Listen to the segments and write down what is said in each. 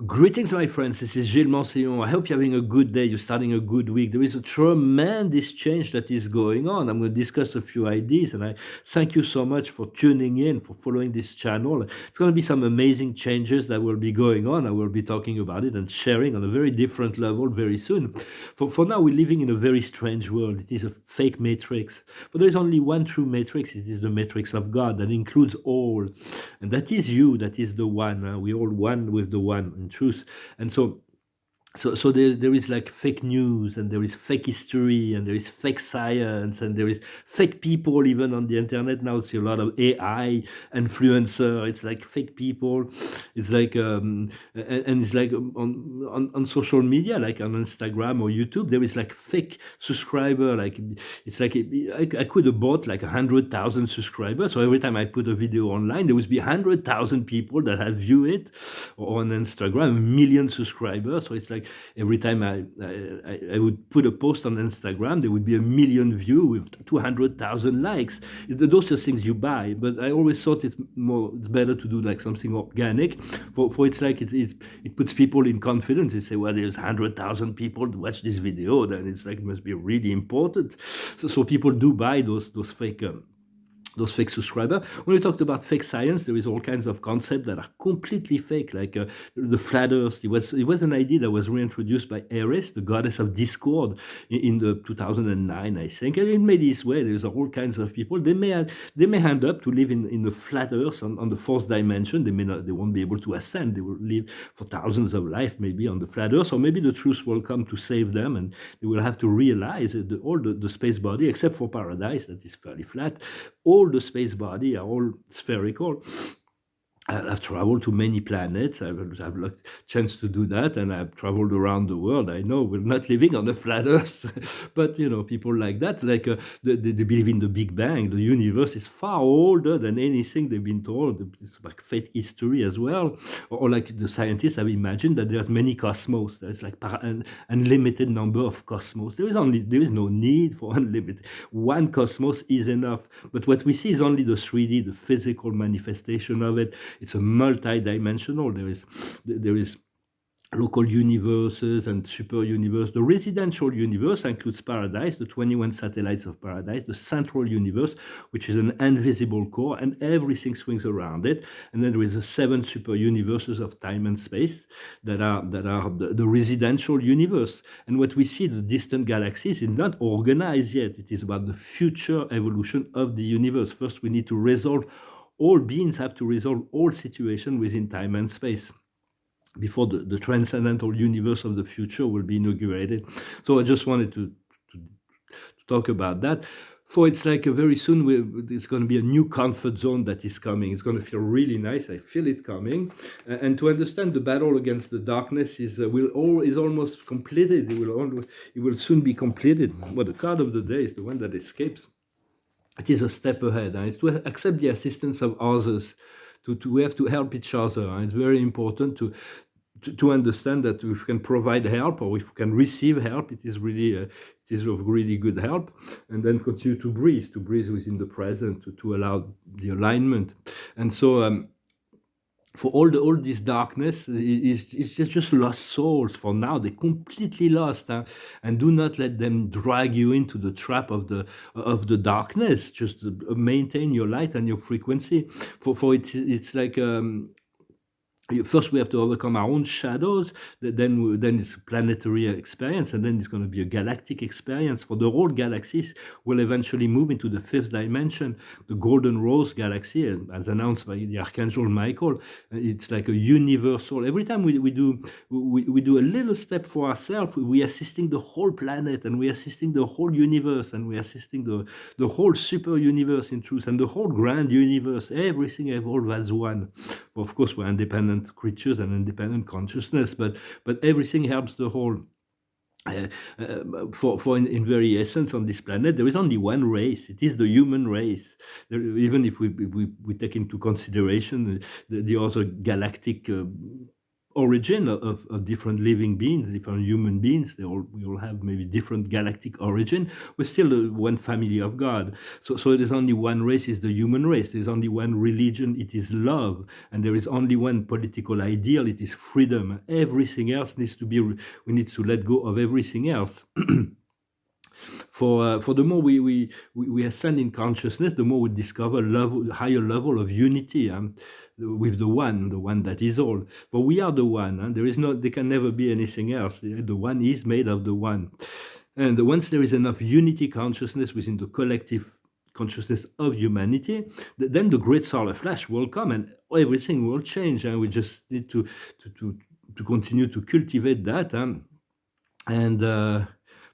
Greetings, my friends. This is Gilles Mancillon. I hope you're having a good day. You're starting a good week. There is a tremendous change that is going on. I'm going to discuss a few ideas, and I thank you so much for tuning in, for following this channel. It's going to be some amazing changes that will be going on. I will be talking about it and sharing on a very different level very soon. For now, we're living in a very strange world. It is a fake matrix. But there is only one true matrix. It is the matrix of God that includes all. And that is you. That is the one. We all one with the one in truth. And so there is like fake news, and there is fake history, and there is fake science, and there is fake people even on the internet now. See a lot of AI influencer. It's like fake people. It's like and it's like on social media, like on Instagram or YouTube, there is like fake subscriber. Like it's like I could have bought like 100,000 subscribers. So every time I put a video online, there would be 100,000 people that have viewed it, or on Instagram, a million subscribers. So it's like every time I would put a post on Instagram, there would be a million view with 200,000 likes. Those are things you buy, but I always thought it's better to do like something organic. For it's like it puts people in confidence. They say, well, there's 100,000 people to watch this video, then it's like it must be really important. So people do buy those fake subscribers. When we talked about fake science, there is all kinds of concepts that are completely fake, like the flat Earth. It was an idea that was reintroduced by Eris, the goddess of discord, in the 2009, I think. And it made its way. There's all kinds of people. They may end up to live in the flat Earth on the fourth dimension. They won't be able to ascend. They will live for thousands of life maybe on the flat Earth, or maybe the truth will come to save them, and they will have to realize that all the space body, except for Paradise, that is fairly flat, all the space body are all spherical. I've traveled to many planets. I've had a chance to do that, and I've traveled around the world. I know we're not living on a flat Earth, but people like that, like they believe in the Big Bang. The universe is far older than anything they've been told. It's like fake history as well, or like the scientists have imagined that there's many cosmos. There's like an unlimited number of cosmos. There is no need for unlimited. One cosmos is enough. But what we see is only the 3D, the physical manifestation of it. It's a multi-dimensional. There is local universes and super universe. The residential universe includes Paradise, the 21 satellites of Paradise, the central universe, which is an invisible core, and everything swings around it. And then there is the 7 super universes of time and space that are the residential universe. And what we see, the distant galaxies, is not organized yet. It is about the future evolution of the universe. First, we need to resolve. All beings have to resolve all situations within time and space before the transcendental universe of the future will be inaugurated. So I just wanted to talk about that. For it's like very soon it's going to be a new comfort zone that is coming. It's going to feel really nice. I feel it coming. And to understand the battle against the darkness is almost completed. It will soon be completed. Well, the card of the day is the one that escapes. It is a step ahead. It's to accept the assistance of others. We have to help each other. It's very important to understand that if we can provide help, or if we can receive help, it is of really good help. And then continue to breathe within the present, to allow the alignment. And so for all this darkness is just lost souls for now. They're completely lost, and do not let them drag you into the trap of the darkness. Just maintain your light and your frequency. For it's like first we have to overcome our own shadows. Then it's a planetary experience, and then it's going to be a galactic experience. For the whole galaxies will eventually move into the 5th dimension, the Golden Rose Galaxy, as announced by the Archangel Michael. It's like a universal. Every time we do a little step for ourselves, we are assisting the whole planet, and we are assisting the whole universe, and we are assisting the whole super universe in truth, and the whole grand universe. Everything evolves as one. Of course, we're independent creatures and independent consciousness, but everything helps the whole. For in very essence on this planet, there is only one race. It is the human race. Even if we take into consideration the other galactic origin of different living beings, different human beings. We all have maybe different galactic origin. We're still one family of God. So there's only one race, is the human race. There's only one religion, it is love. And there is only one political ideal, it is freedom. Everything else needs to be, we need to let go of everything else. For the more we ascend in consciousness, the more we discover higher level of unity with the one that is all. For we are the one. There can never be anything else. The one is made of the one. And once there is enough unity consciousness within the collective consciousness of humanity, then the great solar flash will come and everything will change. And we just need to continue to cultivate that. And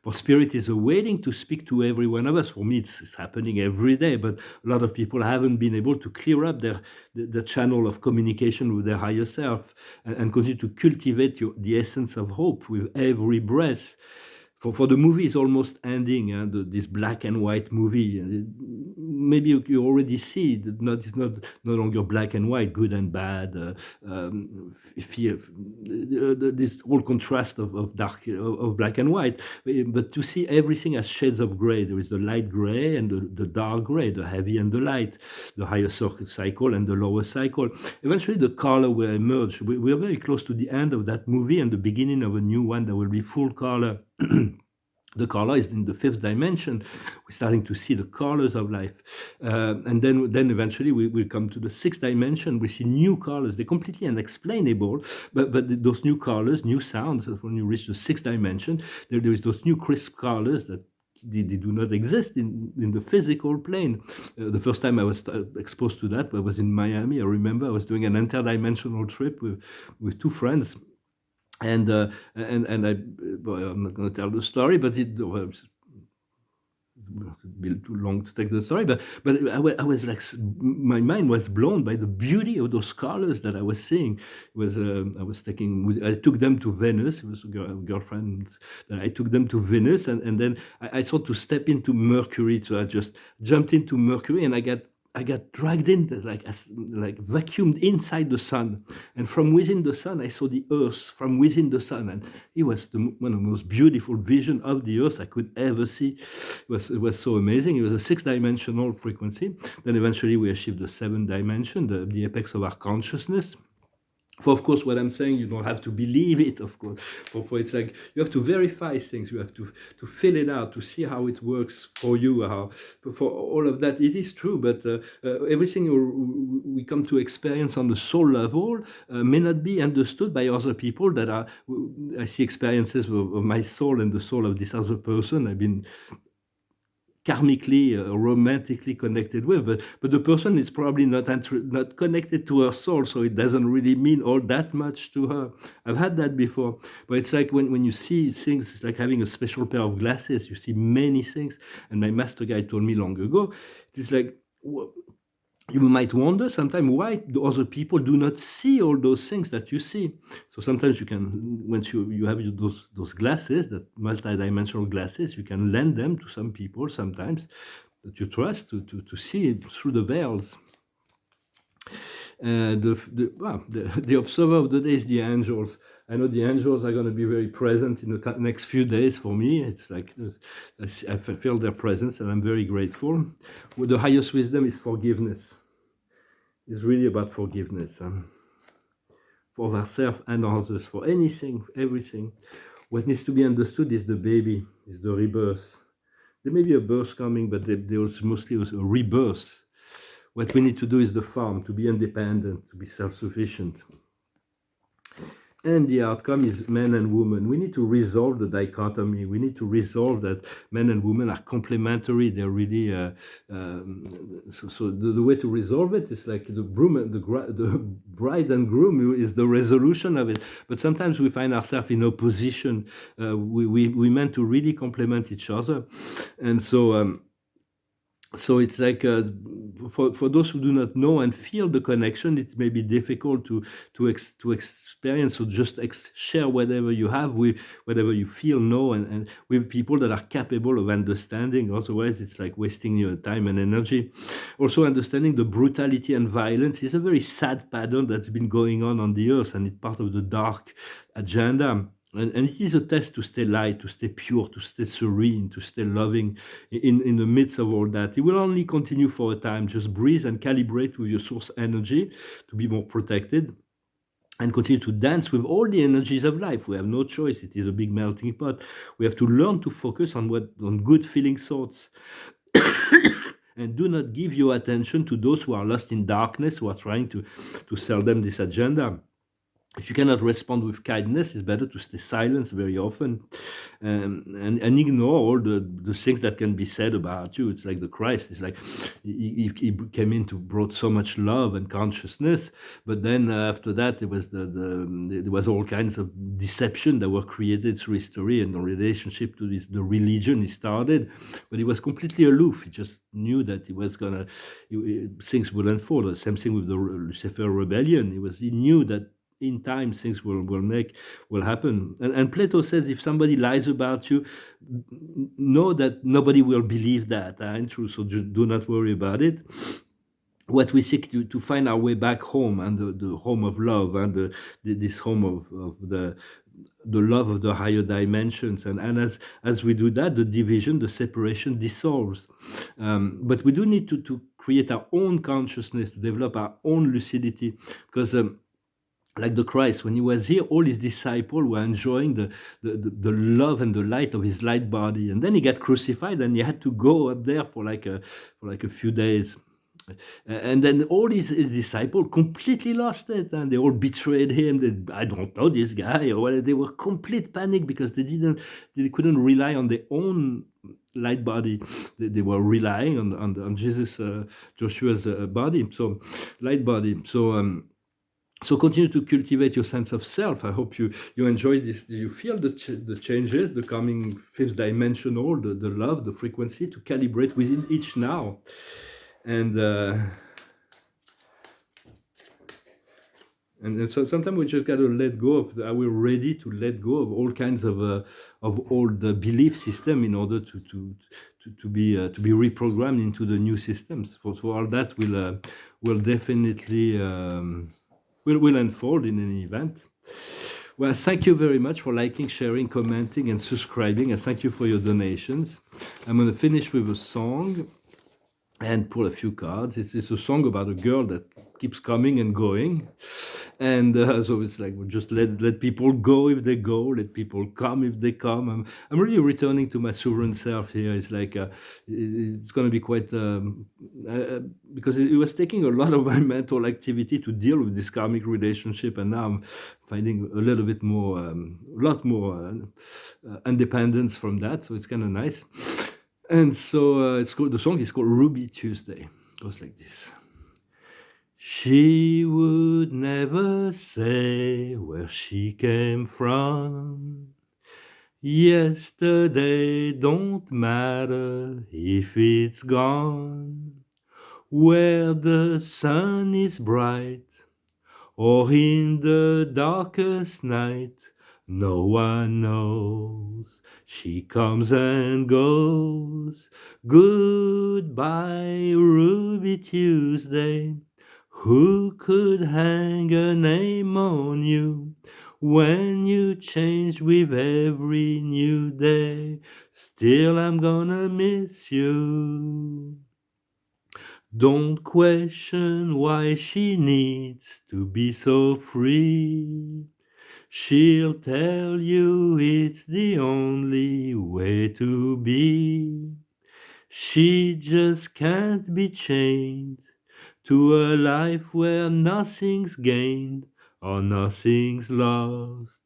for Spirit is waiting to speak to every one of us. For me, it's happening every day, but a lot of people haven't been able to clear up the channel of communication with their higher self and continue to cultivate the essence of hope with every breath. For the movie is almost ending, this black and white movie. Maybe you already see it. It's not no longer black and white, good and bad. Fear, this whole contrast of dark, of black and white. But to see everything as shades of gray. There is the light gray and the dark gray, the heavy and the light, the higher cycle and the lower cycle. Eventually, the color will emerge. We are very close to the end of that movie and the beginning of a new one that will be full color. The color is in the fifth dimension. We're starting to see the colors of life. And then eventually we'll come to the sixth dimension. We see new colors. They're completely unexplainable, but those new colors, new sounds, when you reach the sixth dimension, there is those new crisp colors that they do not exist in the physical plane. The first time I was exposed to that, I was in Miami. I remember I was doing an interdimensional trip with two friends. And I'm not going to tell the story, but it will be too long to take the story. But I was like, my mind was blown by the beauty of those colors that I was seeing. I took them to Venice. It was a girlfriend. I took them to Venice, and then I thought to step into Mercury. So I just jumped into Mercury, and I got dragged in, like vacuumed inside the sun. And from within the sun, I saw the earth from within the sun. And it was one of the most beautiful visions of the earth I could ever see. It was so amazing. It was a 6-dimensional frequency. Then eventually we achieved the 7th dimension, the apex of our consciousness. For, of course, what I'm saying, you don't have to believe it, of course. For it's like you have to verify things. You have to fill it out, to see how it works for you. For all of that, it is true. But everything we come to experience on the soul level may not be understood by other people that are. I see experiences of my soul and the soul of this other person. I've been karmically, romantically connected with, but the person is probably not connected to her soul, so it doesn't really mean all that much to her. I've had that before, but it's like when you see things, it's like having a special pair of glasses. You see many things, and my master guide told me long ago, it is like, you might wonder sometimes why the other people do not see all those things that you see. So sometimes you can, once you have those glasses, that multidimensional glasses, you can lend them to some people sometimes that you trust to see it through the veils. The observer of the day is the angels. I know the angels are going to be very present in the next few days for me. It's like I feel their presence, and I'm very grateful. The highest wisdom is forgiveness. It's really about forgiveness for ourselves and others, for anything, everything. What needs to be understood is the baby, is the rebirth. There may be a birth coming, but there's mostly a rebirth. What we need to do is the farm, to be independent, to be self-sufficient. And the outcome is men and women. We need to resolve the dichotomy. We need to resolve that men and women are complementary. They're really so the way to resolve it is like the bride and groom is the resolution of it. But sometimes we find ourselves in opposition. We meant to really complement each other, and so. So it's like for those who do not know and feel the connection, it may be difficult to experience. So just share whatever you have with whatever you feel, know, and with people that are capable of understanding. Otherwise, it's like wasting your time and energy. Also, understanding the brutality and violence is a very sad pattern that's been going on the earth, and it's part of the dark agenda. And it is a test to stay light, to stay pure, to stay serene, to stay loving in the midst of all that. It will only continue for a time. Just breathe and calibrate with your source energy to be more protected and continue to dance with all the energies of life. We have no choice. It is a big melting pot. We have to learn to focus on good feeling thoughts. And do not give your attention to those who are lost in darkness, who are trying to sell them this agenda. If you cannot respond with kindness, it's better to stay silent very often, and ignore all the things that can be said about you. It's like the Christ. It's like he came in to brought so much love and consciousness, but then after that there was there was all kinds of deception that were created through history and the relationship to the religion he started, but he was completely aloof. He just knew that he was gonna things would unfold. The same thing with the Lucifer rebellion. He knew that in time things will happen, and Plato says if somebody lies about you, know that nobody will believe that, and true, so do not worry about it. What we seek to find our way back home, and the home of love, and this home of the love of the higher dimensions, and as we do that, the division, the separation dissolves. But we do need to create our own consciousness, to develop our own lucidity, because like the Christ, when he was here, all his disciples were enjoying the love and the light of his light body. And then he got crucified, and he had to go up there for like a few days. And then all his disciples completely lost it, and they all betrayed him. I don't know this guy, or whatever. They were complete panic because they couldn't rely on their own light body. They were relying on Jesus, Joshua's body, so light body. So continue to cultivate your sense of self. I hope you enjoy this. You feel the changes, the coming fifth dimensional, the love, the frequency to calibrate within each now. And so sometimes we just gotta let go of. Are we ready to let go of all kinds of old belief system in order to be reprogrammed into the new systems? For all that will definitely. Will unfold in any event. Well, thank you very much for liking, sharing, commenting, and subscribing, and thank you for your donations. I'm going to finish with a song and pull a few cards. It's a song about a girl that keeps coming and going, and so it's like, well, just let people go if they go, let people come if they come. I'm really returning to my sovereign self here. It's like it's going to be quite because it was taking a lot of my mental activity to deal with this karmic relationship, and now I'm finding a little bit more, a lot more independence from that. So it's kind of nice. And so the song is called Ruby Tuesday. It goes like this. She would never say where she came from. Yesterday don't matter if it's gone. Where the sun is bright or in the darkest night, no one knows. She comes and goes. Goodbye, Ruby Tuesday. Who could hang a name on you when you change with every new day? Still, I'm gonna miss you. Don't question why she needs to be so free. She'll tell you it's the only way to be. She just can't be chained to a life where nothing's gained or nothing's lost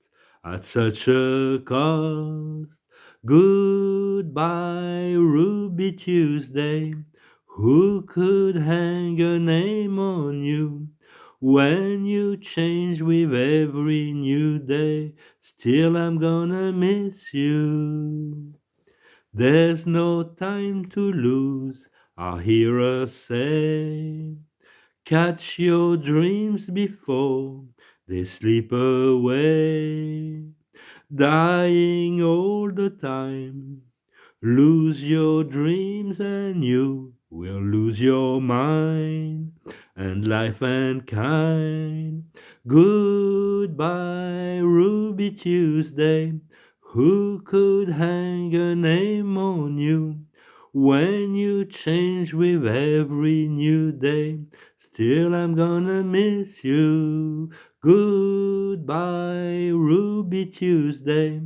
at such a cost. Goodbye, Ruby Tuesday. Who could hang a name on you when you change with every new day? Still, I'm gonna miss you. There's no time to lose. I hear her say, catch your dreams before they slip away. Dying all the time. Lose your dreams and you will lose your mind and life and kind. Goodbye, Ruby Tuesday. Who could hang a name on you when you change with every new day? Still, I'm gonna miss you. Goodbye, Ruby Tuesday.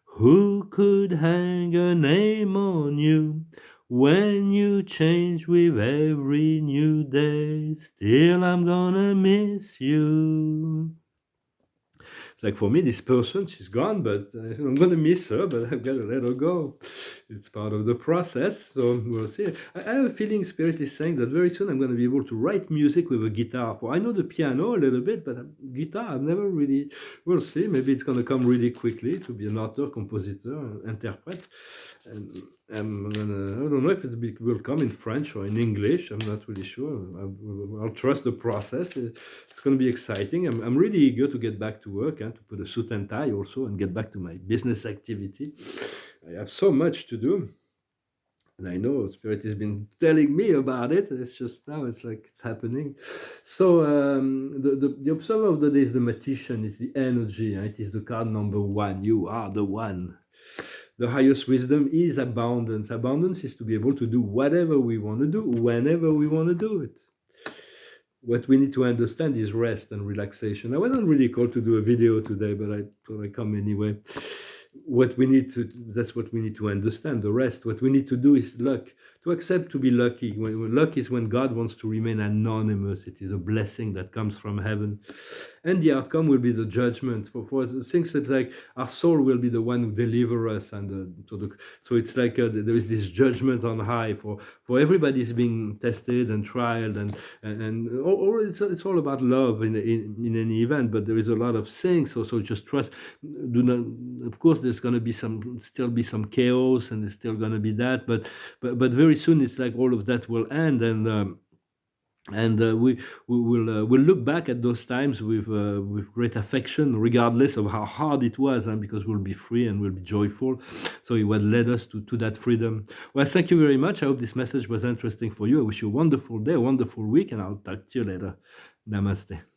Who could hang a name on you when you change with every new day? Still, I'm gonna miss you. It's like for me, this person, she's gone, but I'm gonna miss her, but I've got to let her go. It's part of the process, so we'll see. I have a feeling Spirit is saying that very soon I'm going to be able to write music with a guitar. For I know the piano a little bit, but guitar I've never really. We'll see. Maybe it's going to come really quickly to be an author, compositor, interpret. And I don't know if it will come in French or in English. I'm not really sure. I'll trust the process. It's going to be exciting. I'm really eager to get back to work and to put a suit and tie also and get back to my business activity. I have so much to do. And I know Spirit has been telling me about it. It's just now it's like it's happening. So the observer of the day is the magician. It's the energy. It is the card number 1. You are the one. The highest wisdom is abundance. Abundance is to be able to do whatever we want to do, whenever we want to do it. What we need to understand is rest and relaxation. I wasn't really called to do a video today, but I thought I'd come anyway. That's what we need to understand. The rest, what we need to do is luck, to accept to be lucky. When luck is when God wants to remain anonymous. It is a blessing that comes from heaven, and the outcome will be the judgment for the things that like our soul will be the one who deliver us, and so it's like there is this judgment on high for everybody is being tested and trialed, and all it's all about love in any event. But there is a lot of things. So just trust. Do not. Of course, there's going to be still be some chaos, and there's still going to be that. But very soon, it's like all of that will end, and we will look back at those times with great affection, regardless of how hard it was, and because we'll be free and we'll be joyful. So it what led us to that freedom. Well, thank you very much. I hope this message was interesting for you. I wish you a wonderful day, a wonderful week, and I'll talk to you later. Namaste.